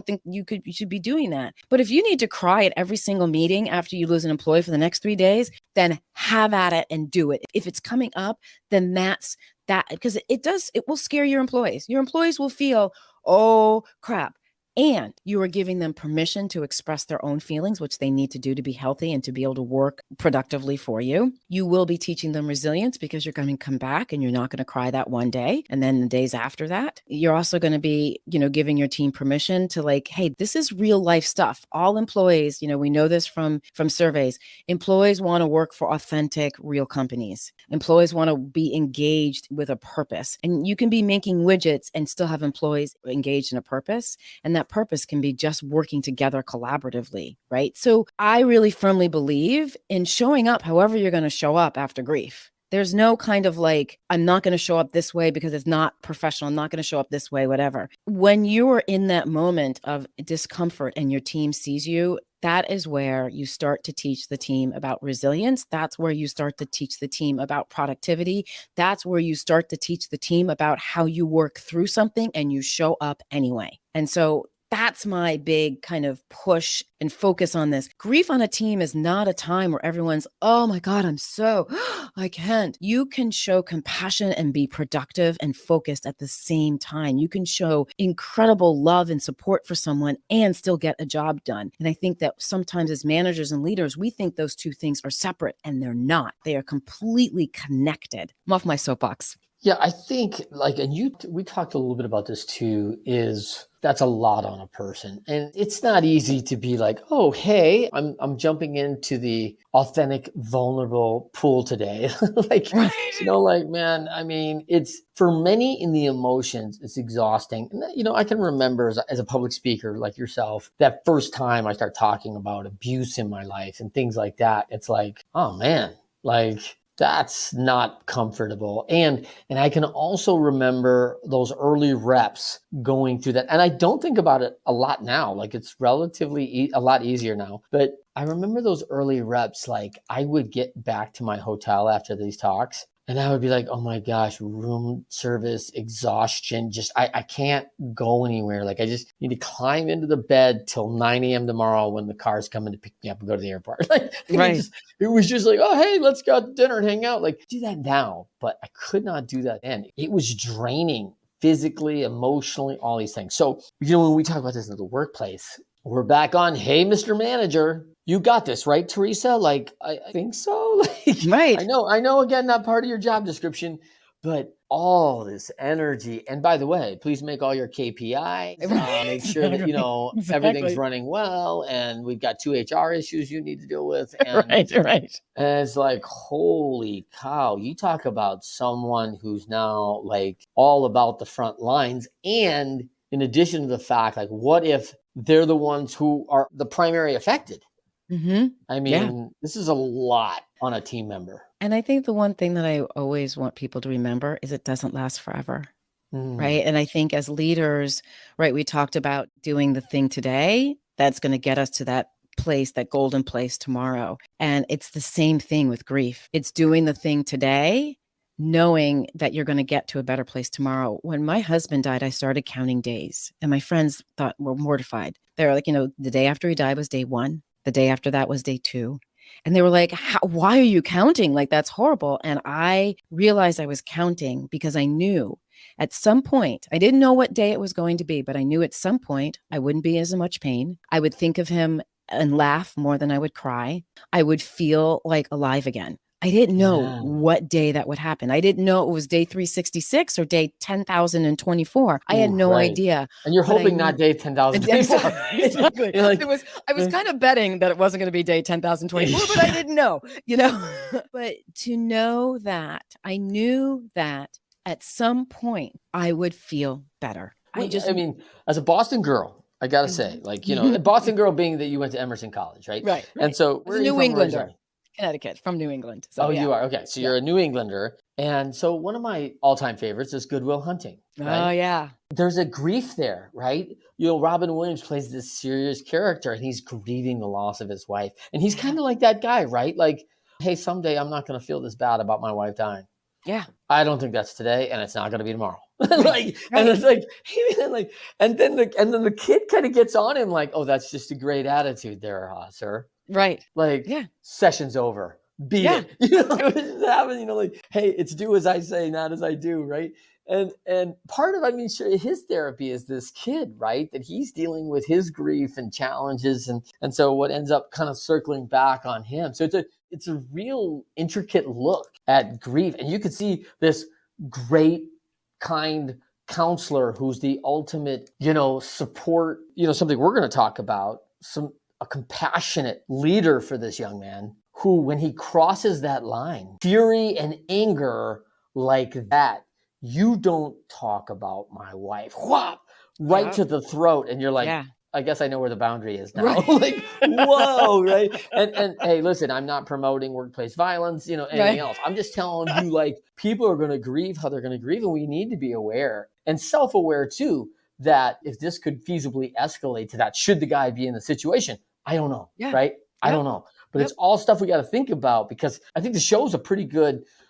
[SPEAKER 3] think you should be doing that. But if you need to cry at every single meeting after you lose an employee for the next 3 days, then have at it and do it. If it's coming up, then that's that, because it will scare your employees. Your employees will feel, oh crap. And you are giving them permission to express their own feelings, which they need to do to be healthy and to be able to work productively for you. You will be teaching them resilience because you're going to come back and you're not going to cry that one day. And then the days after that, you're also going to be, giving your team permission to like, hey, this is real life stuff. All employees, we know this from surveys. Employees want to work for authentic, real companies. Employees want to be engaged with a purpose. And you can be making widgets and still have employees engaged in a purpose. And that purpose can be just working together collaboratively, right? So I really firmly believe in showing up however you're going to show up after grief. There's no kind of like, I'm not going to show up this way because it's not professional. I'm not going to show up this way, whatever. When you are in that moment of discomfort and your team sees you, that is where you start to teach the team about resilience. That's where you start to teach the team about productivity. That's where you start to teach the team about how you work through something and you show up anyway. And so that's my big kind of push and focus on this. Grief on a team is not a time where everyone's, oh my God, I can't. You can show compassion and be productive and focused at the same time. You can show incredible love and support for someone and still get a job done. And I think that sometimes as managers and leaders, we think those two things are separate and they're not. They are completely connected. I'm off my soapbox.
[SPEAKER 2] Yeah, I think we talked a little bit about this too, that's a lot on a person. And it's not easy to be like, oh, hey, I'm jumping into the authentic, vulnerable pool today. Man, I mean, it's for many in the emotions, it's exhausting. And, I can remember as a public speaker like yourself, that first time I start talking about abuse in my life and things like that, it's like, oh man, that's not comfortable. And I can also remember those early reps going through that. And I don't think about it a lot now. It's relatively a lot easier now. But I remember those early reps, I would get back to my hotel after these talks and I would be like, oh my gosh, room service, exhaustion, I can't go anywhere. I just need to climb into the bed till 9 a.m. tomorrow when the car's coming to pick me up and go to the airport.
[SPEAKER 3] Right.
[SPEAKER 2] It was just like, oh, hey, let's go to dinner and hang out. Do that now. But I could not do that then. It was draining physically, emotionally, all these things. So, when we talk about this in the workplace, we're back on, hey, Mr. Manager, you got this, right, Teresa? I think so.
[SPEAKER 3] Right.
[SPEAKER 2] I know, again, not part of your job description, but all this energy. And by the way, please make all your KPIs, make sure that, everything's running well. And we've got 2 HR issues you need to deal with. And,
[SPEAKER 3] right.
[SPEAKER 2] And it's like, holy cow, you talk about someone who's now all about the front lines. And in addition to the fact, what if they're the ones who are the primary affected?
[SPEAKER 3] Mm-hmm.
[SPEAKER 2] I mean, This is a lot on a team member.
[SPEAKER 3] And I think the one thing that I always want people to remember is it doesn't last forever, right? And I think as leaders, right, we talked about doing the thing today that's going to get us to that place, that golden place tomorrow. And it's the same thing with grief. It's doing the thing today, knowing that you're going to get to a better place tomorrow. When my husband died, I started counting days and my friends were mortified. They were like, the day after he died was day 1. The day after that was day 2. And they were like, why are you counting? That's horrible. And I realized I was counting because I knew at some point, I didn't know what day it was going to be, but I knew at some point I wouldn't be as much pain. I would think of him and laugh more than I would cry. I would feel like alive again. I didn't know
[SPEAKER 2] Yeah.
[SPEAKER 3] what day that would happen. I didn't know it was day 366 or day 10,024. I had
[SPEAKER 2] Ooh,
[SPEAKER 3] no
[SPEAKER 2] right.
[SPEAKER 3] idea.
[SPEAKER 2] And you're
[SPEAKER 3] but I
[SPEAKER 2] hoping not day 10,024.
[SPEAKER 3] Exactly.
[SPEAKER 2] You're like,
[SPEAKER 3] I was kind of betting that it wasn't going to be day 10,024, but I didn't know, but to know that I knew that at some point I would feel better.
[SPEAKER 2] well, I mean, as a Boston girl, I got to say, like, a Boston girl being that you went to Emerson College, right?
[SPEAKER 3] Right.
[SPEAKER 2] And so
[SPEAKER 3] I was a New Englander, Connecticut, from New England. So,
[SPEAKER 2] Oh,
[SPEAKER 3] yeah.
[SPEAKER 2] you are? Okay. So you're a New Englander. And so one of my all-time favorites is Good Will Hunting. Right?
[SPEAKER 3] Oh, yeah.
[SPEAKER 2] There's a grief there, right? Robin Williams plays this serious character and he's grieving the loss of his wife. And he's kind of like that guy, right? Like, hey, someday I'm not going to feel this bad about my wife dying.
[SPEAKER 3] Yeah.
[SPEAKER 2] I don't think that's today, and it's not going to be tomorrow.
[SPEAKER 3] Right.
[SPEAKER 2] Right. And it's like, and then the kid kind of gets on him like, oh, that's just a great attitude there, sir.
[SPEAKER 3] Right.
[SPEAKER 2] Like,
[SPEAKER 3] yeah.
[SPEAKER 2] Session's over. Beat it. It was just happening, like, hey, it's do as I say, not as I do, right? And part of, his therapy is this kid, right? That he's dealing with his grief and challenges, and so what ends up kind of circling back on him. So it's a real intricate look at grief, and you could see this great, kind counselor who's the ultimate, support. Something we're going to talk about. A compassionate leader for this young man who, when he crosses that line, fury and anger like that, you don't talk about my wife, whop, right to the throat. And you're like, I guess I know where the boundary is now.
[SPEAKER 3] Right.
[SPEAKER 2] Like, whoa, right? And hey, listen, I'm not promoting workplace violence, anything else. I'm just telling you, like, people are going to grieve how they're going to grieve. And we need to be aware and self-aware too, that if this could feasibly escalate to that, should the guy be in the situation? I don't know, right? I don't know. But it's all stuff we got to think about, because I think the show's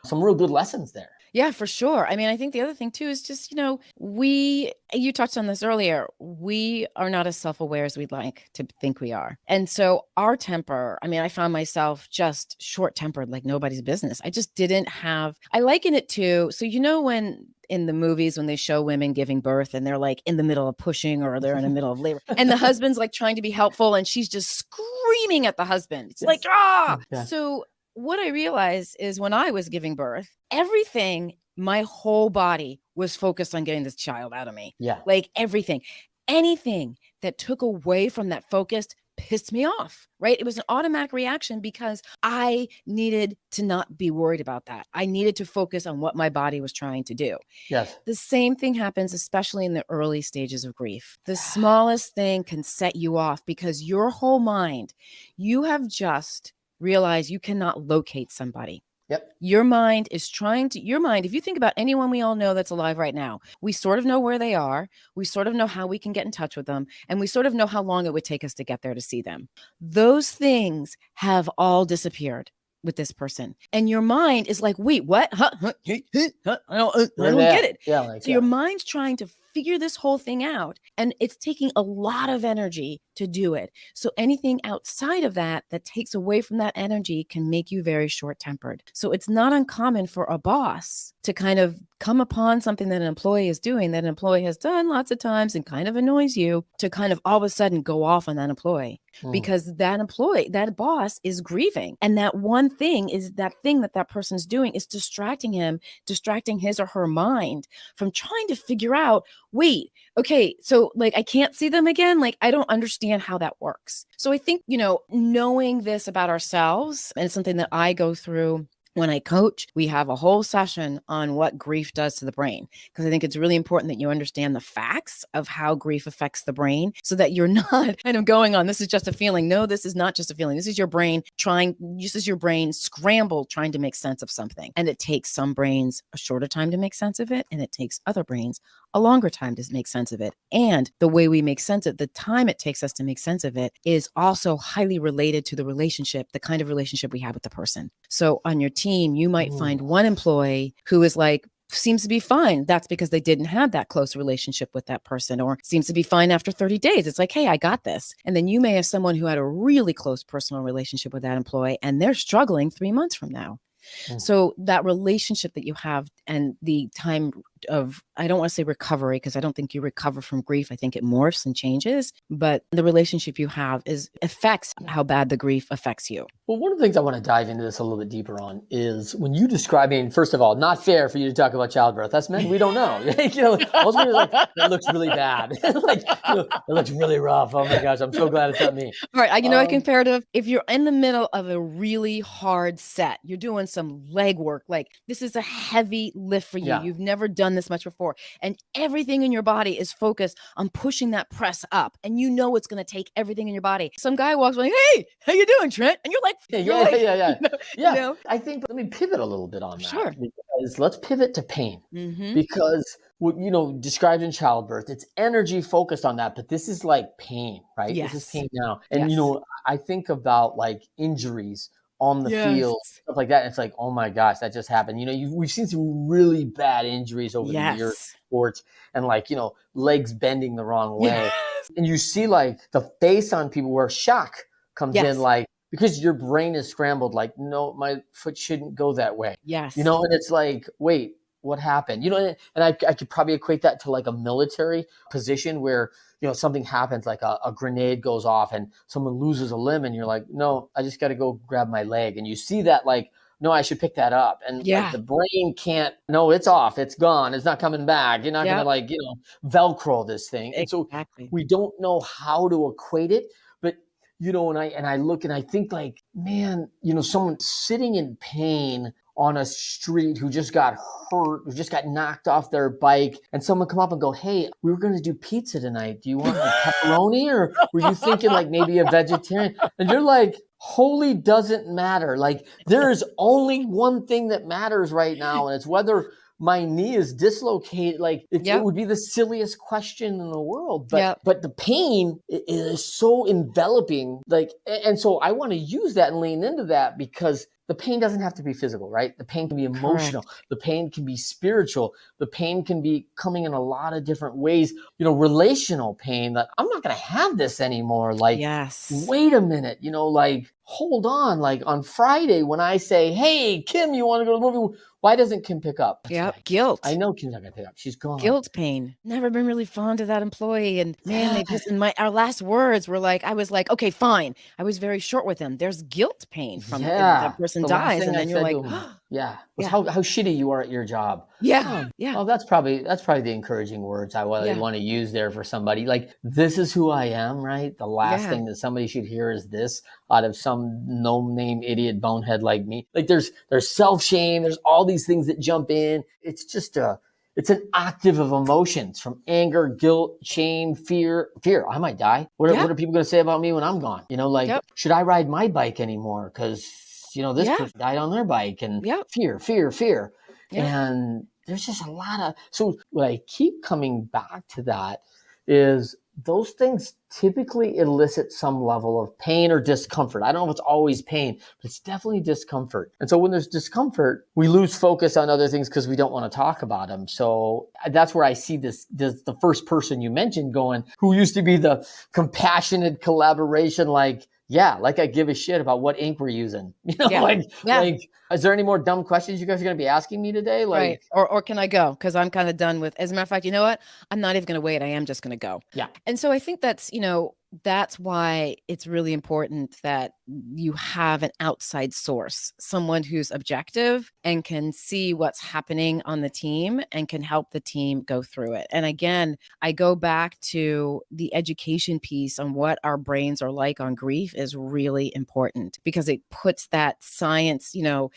[SPEAKER 2] some real good lessons there.
[SPEAKER 3] Yeah, for sure. I think the other thing too is just, you touched on this earlier, we are not as self-aware as we'd like to think we are. And so our temper, I found myself just short-tempered like nobody's business. I just didn't have, I liken it to, so when in the movies, when they show women giving birth and they're like in the middle of pushing or they're in the middle of labor and the husband's like trying to be helpful and she's just screaming at the husband. It's like, Yeah. So what I realized is when I was giving birth, everything, my whole body was focused on getting this child out of me.
[SPEAKER 2] Yeah.
[SPEAKER 3] Like everything, anything that took away from that focus pissed me off, right? It was an automatic reaction because I needed to not be worried about that. I needed to focus on what my body was trying to do.
[SPEAKER 2] Yes.
[SPEAKER 3] The same thing happens, especially in the early stages of grief. The smallest thing can set you off because your whole mind, you have just realized you cannot locate somebody.
[SPEAKER 2] Yep.
[SPEAKER 3] Your mind, if you think about anyone we all know that's alive right now, we sort of know where they are. We sort of know how we can get in touch with them. And we sort of know how long it would take us to get there to see them. Those things have all disappeared with this person. And your mind is like, wait, what? I don't get it.
[SPEAKER 2] Yeah,
[SPEAKER 3] your mind's trying to figure this whole thing out. And it's taking a lot of energy to do it. So anything outside of that takes away from that energy can make you very short-tempered. So it's not uncommon for a boss to kind of come upon something that an employee is doing that an employee has done lots of times and kind of annoys you, to kind of all of a sudden go off on that employee because that boss is grieving. And that one thing is that thing that person's doing is distracting his or her mind from trying to figure out, wait, okay, so like I can't see them again. Like I don't understand how that works. So I think, knowing this about ourselves, and it's something that I go through when I coach, we have a whole session on what grief does to the brain, because I think it's really important that you understand the facts of how grief affects the brain so that you're not kind of going on, this is just a feeling. No, this is not just a feeling. This is your brain scrambled trying to make sense of something. And it takes some brains a shorter time to make sense of it. And it takes other brains a longer time to make sense of it. And the way we make sense of it, the time it takes us to make sense of it, is also highly related to the relationship, the kind of relationship we have with the person. So on your team, you might find one employee who is like, seems to be fine. That's because they didn't have that close relationship with that person, or seems to be fine after 30 days. It's like, hey, I got this. And then you may have someone who had a really close personal relationship with that employee and they're struggling 3 months from now. So that relationship that you have and the time I don't want to say recovery, because I don't think you recover from grief. I think it morphs and changes, but the relationship you have affects how bad the grief affects you.
[SPEAKER 2] Well, one of the things I want to dive into this a little bit deeper on is when you describing, first of all, not fair for you to talk about childbirth. Us men, we don't know. Most people are like, that looks really bad. It looks really rough. Oh my gosh, I'm so glad it's not me.
[SPEAKER 3] All right, a comparative. If you're in the middle of a really hard set, you're doing some leg work, like this is a heavy lift for you.
[SPEAKER 2] Yeah.
[SPEAKER 3] You've never done this much before, and everything in your body is focused on pushing that press up, and it's going to take everything in your body. Some guy walks by, hey, how you doing, Trent? And you're like,
[SPEAKER 2] yeah. I think, let me pivot a little bit on that.
[SPEAKER 3] Sure.
[SPEAKER 2] Because let's pivot to pain. Because what described in childbirth, it's energy focused on that, but this is like pain, right?
[SPEAKER 3] Yes.
[SPEAKER 2] This is pain now. And I think about like injuries on the field, stuff like that. And it's like, oh my gosh, that just happened. We've seen some really bad injuries over the years in sports, and legs bending the wrong way.
[SPEAKER 3] Yes.
[SPEAKER 2] And you see like the face on people where shock comes in, like, because your brain is scrambled, like, no, my foot shouldn't go that way.
[SPEAKER 3] Yes.
[SPEAKER 2] And it's like, wait, what happened? And I could probably equate that to like a military position where, something happens, like a grenade goes off and someone loses a limb, and you're like, no, I just got to go grab my leg. And you see that, like, no, I should pick that up. And like, the brain can't, no, it's off, it's gone, it's not coming back. You're not going to Velcro this thing. And so we don't know how to equate it. But, and I look and I think like, man, someone sitting in pain on a street who just got hurt, who just got knocked off their bike, and someone come up and go, hey, we were going to do pizza tonight. Do you want like pepperoni, or were you thinking like maybe a vegetarian? And you're like, holy doesn't matter. Like, there is only one thing that matters right now, and it's whether my knee is dislocated. Like, it would be the silliest question in the world, but the pain is so enveloping. Like, and so I want to use that and lean into that, because the pain doesn't have to be physical, right? The pain can be emotional. Correct. The pain can be spiritual. The pain can be coming in a lot of different ways. Relational pain, that I'm not going to have this anymore. Like, wait a minute, like, hold on. Like on Friday when I say, hey, Kim, you want to go to the movie? Why doesn't Kim pick up?
[SPEAKER 3] Guilt.
[SPEAKER 2] I know Kim's not going to pick up. She's gone.
[SPEAKER 3] Guilt pain. Never been really fond of that employee. And man, they just, our last words were like, I was like, okay, fine. I was very short with them. There's guilt pain from that person dies. And then you're like,
[SPEAKER 2] how shitty you are at your job. Oh, that's probably the encouraging words I want to use there for somebody. Like, this is who I am, right? The last thing that somebody should hear is this out of some no-name idiot bonehead like me. Like, there's self-shame. There's all these things that jump in. It's just it's an octave of emotions, from anger, guilt, shame, fear. I might die. What are people going to say about me when I'm gone? Should I ride my bike anymore? Because, this person died on their bike, and fear. And there's just a lot of, so what I keep coming back to that is those things typically elicit some level of pain or discomfort. I don't know if it's always pain, but it's definitely discomfort. And so when there's discomfort, we lose focus on other things because we don't want to talk about them. So that's where I see the first person you mentioned going, who used to be the compassionate collaboration, like I give a shit about what ink we're using. Like, is there any more dumb questions you guys are going to be asking me today? Like,
[SPEAKER 3] right. Or can I go? Because I'm kind of done with, as a matter of fact, you know what? I'm not even going to wait. I am just going to go.
[SPEAKER 2] Yeah.
[SPEAKER 3] And so I think that's, that's why it's really important that you have an outside source, someone who's objective and can see what's happening on the team and can help the team go through it. And again, I go back to the education piece on what our brains are like on grief is really important, because it puts that science,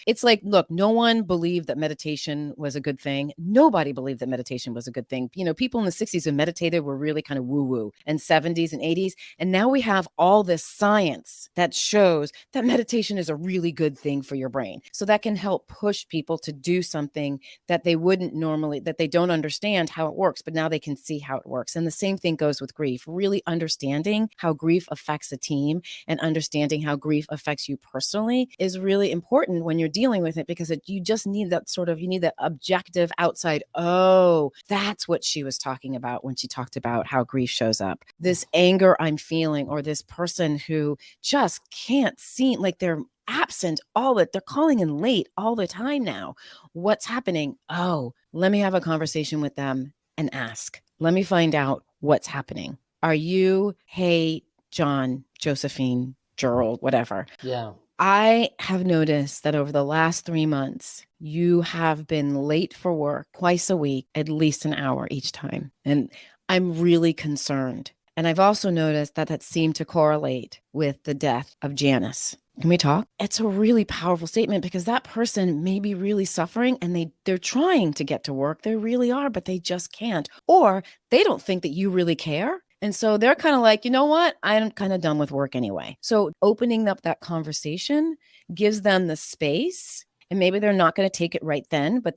[SPEAKER 3] it's like, look, no one believed that meditation was a good thing. Nobody believed that meditation was a good thing. People in the 60s who meditated were really kind of woo-woo, and 70s and 80s. And now we have all this science that shows that meditation is a really good thing for your brain. So that can help push people to do something that they wouldn't normally, that they don't understand how it works, but now they can see how it works. And the same thing goes with grief. Really understanding how grief affects a team and understanding how grief affects you personally is really important when you're dealing with it, because you just need that you need that objective outside. Oh, that's what she was talking about when she talked about how grief shows up. This anger I'm feeling, or this person who just can't seem like they're absent they're calling in late all the time now. What's happening? Oh, let me have a conversation with them and ask. Let me find out what's happening. Are you, hey, John, Josephine, Gerald, whatever.
[SPEAKER 2] Yeah.
[SPEAKER 3] I have noticed that over the last 3 months, you have been late for work twice a week, at least an hour each time. And I'm really concerned. And I've also noticed that seemed to correlate with the death of Janice. Can we talk? It's a really powerful statement because that person may be really suffering and they're trying to get to work. They really are, but they just can't. Or they don't think that you really care. And so they're kind of like, you know what? I'm kind of done with work anyway. So opening up that conversation gives them the space. And maybe they're not going to take it right then, but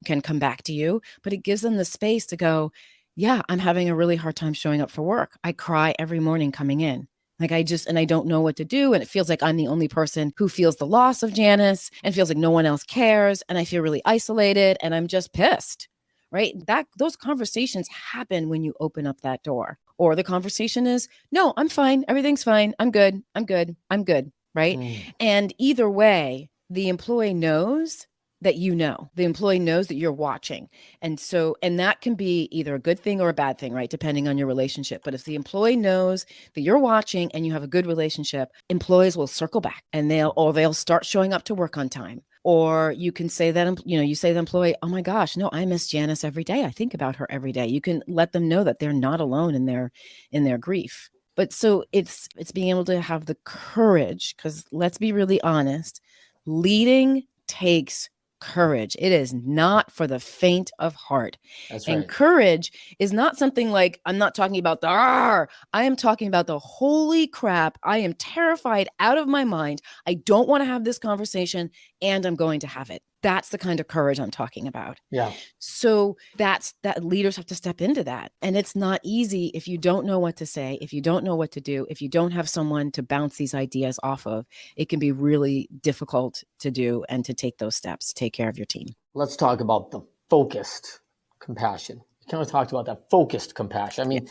[SPEAKER 3] can come back to you. But it gives them the space to go, yeah, I'm having a really hard time showing up for work. I cry every morning coming in. Like and I don't know what to do. And it feels like I'm the only person who feels the loss of Janice and feels like no one else cares. And I feel really isolated and I'm just pissed, right? Those conversations happen when you open up that door. Or the conversation is, no, I'm fine. Everything's fine. I'm good. I'm good. I'm good. Right. And either way, the employee knows that the employee knows that you're watching. And that can be either a good thing or a bad thing, right? Depending on your relationship. But if the employee knows that you're watching and you have a good relationship, employees will circle back and they'll start showing up to work on time. Or you can say that, you say to the employee, oh my gosh, no, I miss Janice every day. I think about her every day. You can let them know that they're not alone in their grief. But so it's being able to have the courage, because let's be really honest, leading takes courage. It is not for the faint of heart.
[SPEAKER 2] That's
[SPEAKER 3] and
[SPEAKER 2] right.
[SPEAKER 3] Courage is not something like, I'm not talking about I am talking about the holy crap. I am terrified out of my mind. I don't want to have this conversation and I'm going to have it. That's the kind of courage I'm talking about.
[SPEAKER 2] Yeah.
[SPEAKER 3] So that leaders have to step into that. And it's not easy if you don't know what to say, if you don't know what to do, if you don't have someone to bounce these ideas off of. It can be really difficult to do and to take those steps to take care of your team.
[SPEAKER 2] Let's talk about the focused compassion. We kind of talked about that focused compassion. I mean,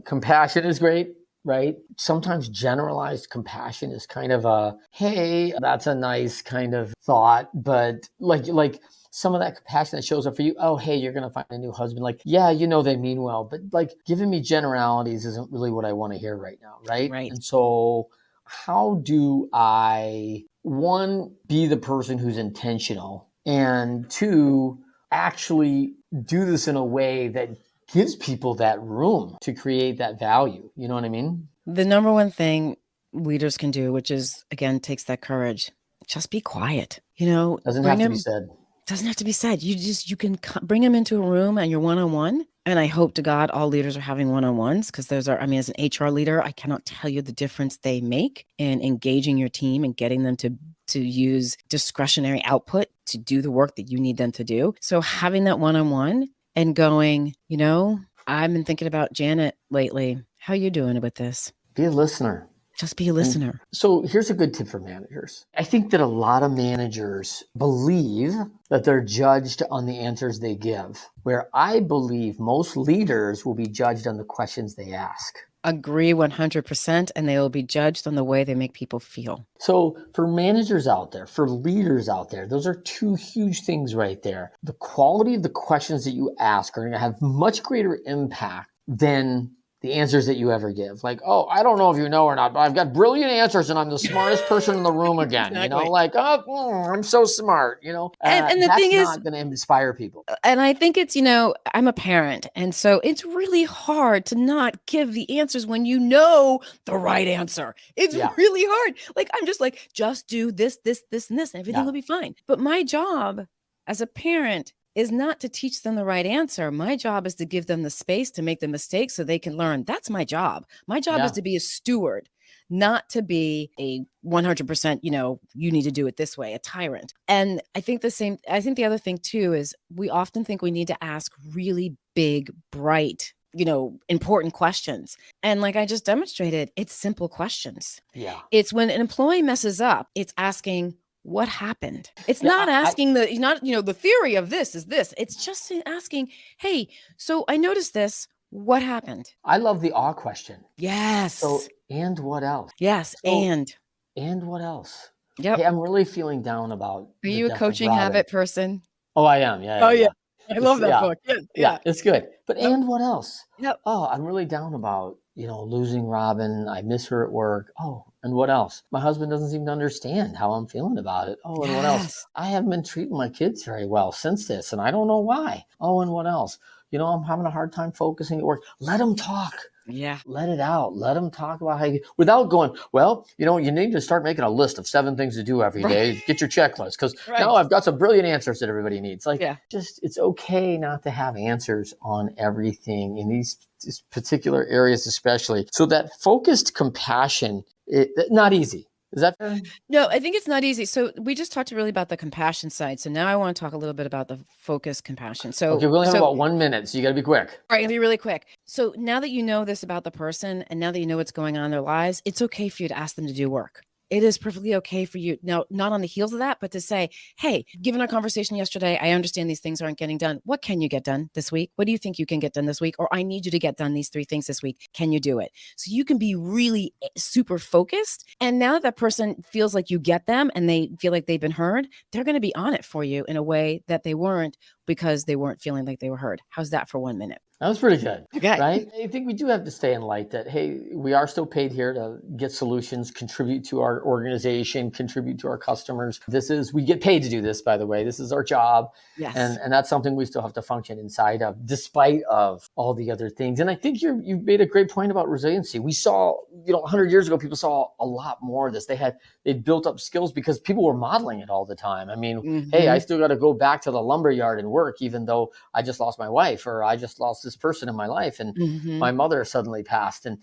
[SPEAKER 2] compassion is great, right? Sometimes generalized compassion is kind of a, hey, that's a nice kind of thought, but like some of that compassion that shows up for you, oh, hey, you're going to find a new husband. Like, yeah, they mean well, but like giving me generalities isn't really what I want to hear right now, right?
[SPEAKER 3] Right.
[SPEAKER 2] And so how do I, one, be the person who's intentional, and two, actually do this in a way that gives people that room to create that value? You know what I mean?
[SPEAKER 3] The number one thing leaders can do, which is, again, takes that courage, just be quiet.
[SPEAKER 2] Doesn't have to be said.
[SPEAKER 3] Doesn't have to be said. You can bring them into a room and you're one-on-one. And I hope to God all leaders are having one-on-ones, because those are, as an HR leader, I cannot tell you the difference they make in engaging your team and getting them to use discretionary output to do the work that you need them to do. So having that one-on-one and going, I've been thinking about Janet lately. How are you doing with this?
[SPEAKER 2] Be a listener.
[SPEAKER 3] Just be a listener.
[SPEAKER 2] So here's a good tip for managers. I think that a lot of managers believe that they're judged on the answers they give, where I believe most leaders will be judged on the questions they ask.
[SPEAKER 3] Agree 100%, and they will be judged on the way they make people feel.
[SPEAKER 2] So for managers out there, for leaders out there, those are two huge things right there. The quality of the questions that you ask are going to have much greater impact than the answers that you ever give. Like, oh, I don't know if you know or not, but I've got brilliant answers and I'm the smartest person in the room again.
[SPEAKER 3] Exactly.
[SPEAKER 2] I'm so smart,
[SPEAKER 3] And the thing is,
[SPEAKER 2] that's not going to inspire people.
[SPEAKER 3] And I think it's, I'm a parent. And so it's really hard to not give the answers when you know the right answer. It's really hard. Like, I'm just like, just do this, this, this, and this, and everything will be fine. But my job as a parent is not to teach them the right answer. My job is to give them the space to make the mistakes so they can learn. That's my job. My job is to be a steward, not to be a 100%, you need to do it this way, a tyrant. And I think the other thing too is we often think we need to ask really big, bright, important questions. And like I just demonstrated, it's simple questions.
[SPEAKER 2] Yeah.
[SPEAKER 3] It's when an employee messes up, it's asking, what happened? It's not asking the theory of this is this. It's just asking, hey, so I noticed this. What happened?
[SPEAKER 2] I love the awe question.
[SPEAKER 3] Yes.
[SPEAKER 2] So, and what else?
[SPEAKER 3] Yes.
[SPEAKER 2] So,
[SPEAKER 3] and
[SPEAKER 2] what else?
[SPEAKER 3] Yep.
[SPEAKER 2] Hey, I'm really feeling down about
[SPEAKER 3] Are
[SPEAKER 2] the
[SPEAKER 3] you a
[SPEAKER 2] death of
[SPEAKER 3] coaching
[SPEAKER 2] Robin.
[SPEAKER 3] habit person?
[SPEAKER 2] Oh, I am. Yeah,
[SPEAKER 3] Oh,
[SPEAKER 2] yeah,
[SPEAKER 3] yeah.
[SPEAKER 2] yeah.
[SPEAKER 3] I love that
[SPEAKER 2] Yeah,
[SPEAKER 3] book. Yes.
[SPEAKER 2] yeah,
[SPEAKER 3] Yeah.
[SPEAKER 2] it's good. But
[SPEAKER 3] Yep.
[SPEAKER 2] and what else?
[SPEAKER 3] Yep.
[SPEAKER 2] Oh, I'm really down about, losing Robin. I miss her at work. Oh, and what else? My husband doesn't seem to understand how I'm feeling about it. Oh, and what else?
[SPEAKER 3] Yes.
[SPEAKER 2] I haven't been treating my kids very well since this, and I don't know why. Oh, and what else? I'm having a hard time focusing at work. Let them talk.
[SPEAKER 3] Yeah.
[SPEAKER 2] Let it out. Let them talk about how you, without going, well, you need to start making a list of 7 things to do every day.
[SPEAKER 3] Right.
[SPEAKER 2] Get your checklist. Because
[SPEAKER 3] Right.
[SPEAKER 2] now I've got some brilliant answers that everybody needs. Like,
[SPEAKER 3] Yeah.
[SPEAKER 2] just, it's okay not to have answers on everything in these particular areas, especially. So that focused compassion, not easy. Is that fair?
[SPEAKER 3] No, I think it's not easy. So we just talked really about the compassion side. So now I want to talk a little bit about the focus compassion.
[SPEAKER 2] Okay, we only have about 1 minute, so you got to be quick.
[SPEAKER 3] All right, gonna be really quick. So now that you know this about the person and now that you know what's going on in their lives, it's okay for you to ask them to do work. It is perfectly okay for you. Now, not on the heels of that, but to say, hey, given our conversation yesterday, I understand these things aren't getting done. What can you get done this week? What do you think you can get done this week? Or I need you to get done these 3 things this week. Can you do it? So you can be really super focused. And now that person feels like you get them and they feel like they've been heard, they're going to be on it for you in a way that they weren't because they weren't feeling like they were heard. How's that for 1 minute?
[SPEAKER 2] That was pretty good.
[SPEAKER 3] Okay.
[SPEAKER 2] Right? I think we do have to stay in light that, hey, we are still paid here to get solutions, contribute to our organization, contribute to our customers. We get paid to do this, by the way. This is our job.
[SPEAKER 3] Yes.
[SPEAKER 2] And that's something we still have to function inside of, despite of all the other things. And I think you've made a great point about resiliency. We saw, 100 years ago, people saw a lot more of this. They'd built up skills because people were modeling it all the time. I mean, hey, I still got to go back to the lumber yard and work, even though I just lost my wife or I just lost this person in my life and my mother suddenly passed. And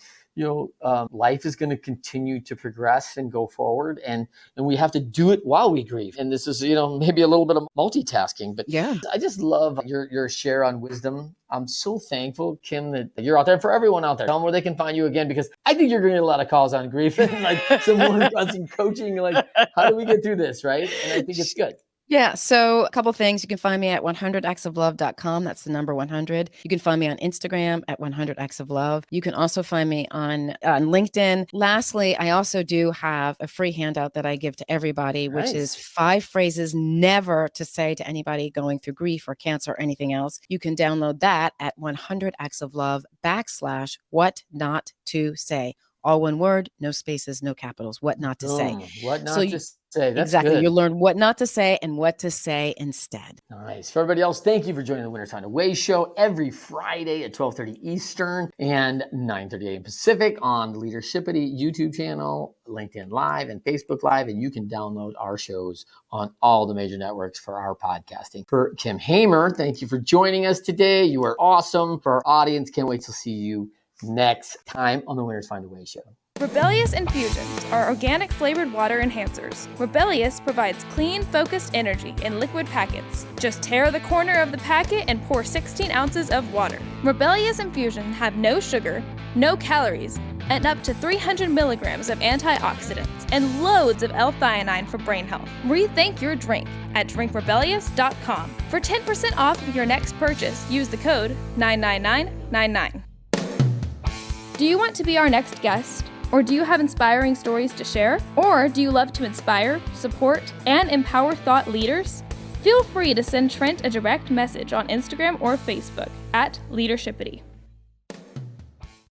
[SPEAKER 2] life is going to continue to progress and go forward, and we have to do it while we grieve. And this is maybe a little bit of multitasking, but
[SPEAKER 3] Yeah.
[SPEAKER 2] I just love your share on wisdom. I'm so thankful, Kim, that you're out there. For everyone out there, tell them where they can find you again, because I think you're going to get a lot of calls on grief and like some more constant coaching, like how do we get through this, right? And I think it's good.
[SPEAKER 3] Yeah. So a couple things. You can find me at 100actsoflove.com. That's the number 100. You can find me on Instagram at 100actsoflove. You can also find me on LinkedIn. Lastly, I also do have a free handout that I give to everybody, which is 5 phrases never to say to anybody going through grief or cancer or anything else. You can download that at 100actsoflove.com/what not to say. All one word, no spaces, no capitals. What not to say.
[SPEAKER 2] What not to say. That's
[SPEAKER 3] exactly.
[SPEAKER 2] good.
[SPEAKER 3] You'll learn what not to say and what to say instead.
[SPEAKER 2] Nice. For everybody else, thank you for joining the Winter's Find a Way show every Friday at 12:30 Eastern and 9:30 a.m. Pacific on the Leadershipity YouTube channel, LinkedIn Live, and Facebook Live. And you can download our shows on all the major networks for our podcasting. For Kim Hamer, thank you for joining us today. You are awesome. For our audience, can't wait to see you next time on the Winter's Find a Way show.
[SPEAKER 1] Rebellious Infusions are organic flavored water enhancers. Rebellious provides clean, focused energy in liquid packets. Just tear the corner of the packet and pour 16 ounces of water. Rebellious Infusions have no sugar, no calories, and up to 300 milligrams of antioxidants and loads of L-theanine for brain health. Rethink your drink at drinkrebellious.com. For 10% off of your next purchase, use the code 99999. Do you want to be our next guest? Or do you have inspiring stories to share? Or do you love to inspire, support, and empower thought leaders? Feel free to send Trent a direct message on Instagram or Facebook at Leadershipity.